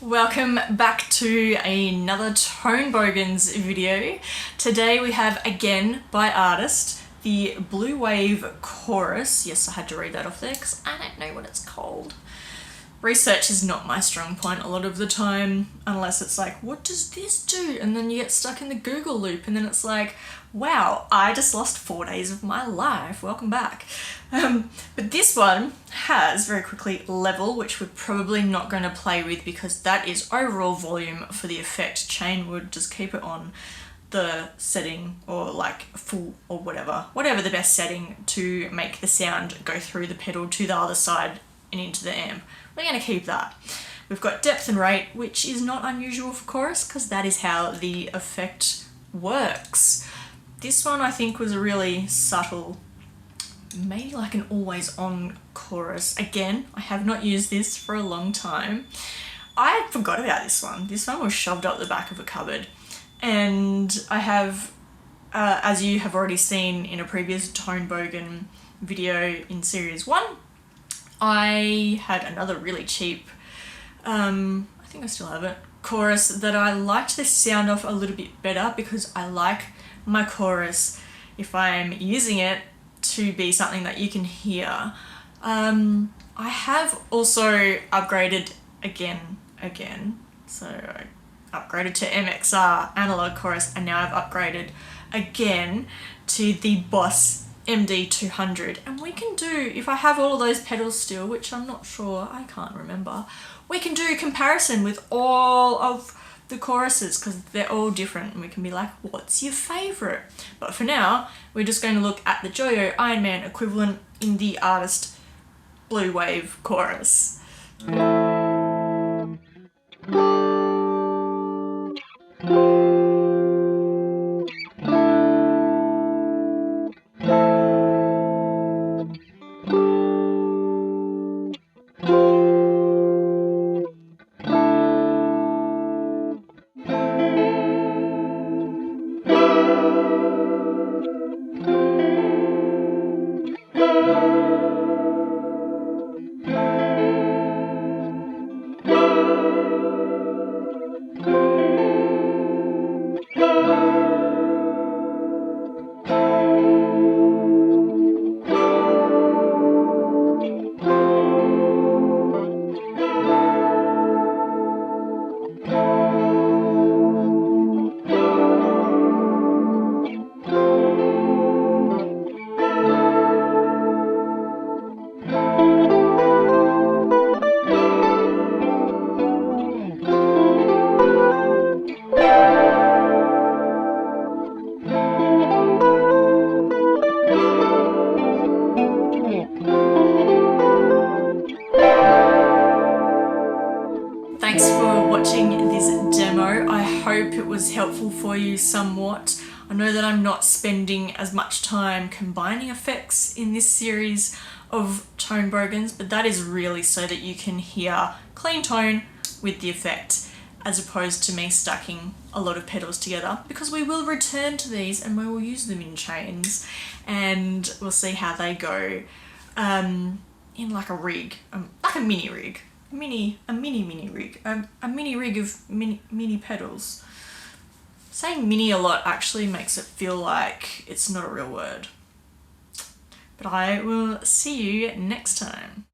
Welcome back to another Tone Bogans video. Today we have, again by artist, the Blue Wave Chorus. Yes, I had to read that off there because I don't know what it's called. Research is not my strong point a lot of the time, unless it's like, what does this do? And then you get stuck in the Google loop and then it's like, wow, I just lost 4 days of my life. Welcome back. But this one has, very quickly, level, which we're probably not going to play with because that is overall volume for the effect. Chain would just keep it on the setting or like full or whatever the best setting to make the sound go through the pedal to the other side and into the amp. We're going to keep that. We've got depth and rate, which is not unusual for chorus because that is how the effect works. This one I think was a really subtle, maybe like an always on chorus. Again, I have not used this for a long time. I forgot about this one. This one was shoved up the back of a cupboard. And I have, as you have already seen in a previous Tone Bogan video in series 1, I had another really cheap, I think I still have it, chorus that I liked the sound of a little bit better because I like my chorus, if I'm using it, to be something that you can hear. I have also upgraded again. So I upgraded to MXR analog chorus and now I've upgraded again to the Boss MD200, and we can do, if I have all of those pedals still, which I'm not sure, I can't remember, we can do a comparison with all of the choruses because they're all different and we can be like, what's your favourite? But for now, we're just going to look at the Joyo Iron Man equivalent in the artist Blue Wave Chorus. Thanks for watching this demo. I hope it was helpful for you somewhat. I know that I'm not spending as much time combining effects in this series of Tone Bogans, but that is really so that you can hear clean tone with the effect, as opposed to me stacking a lot of pedals together, because we will return to these and we will use them in chains and we'll see how they go in like a rig, like a mini rig. A mini rig of mini pedals. Saying mini a lot actually makes it feel like it's not a real word. But I will see you next time.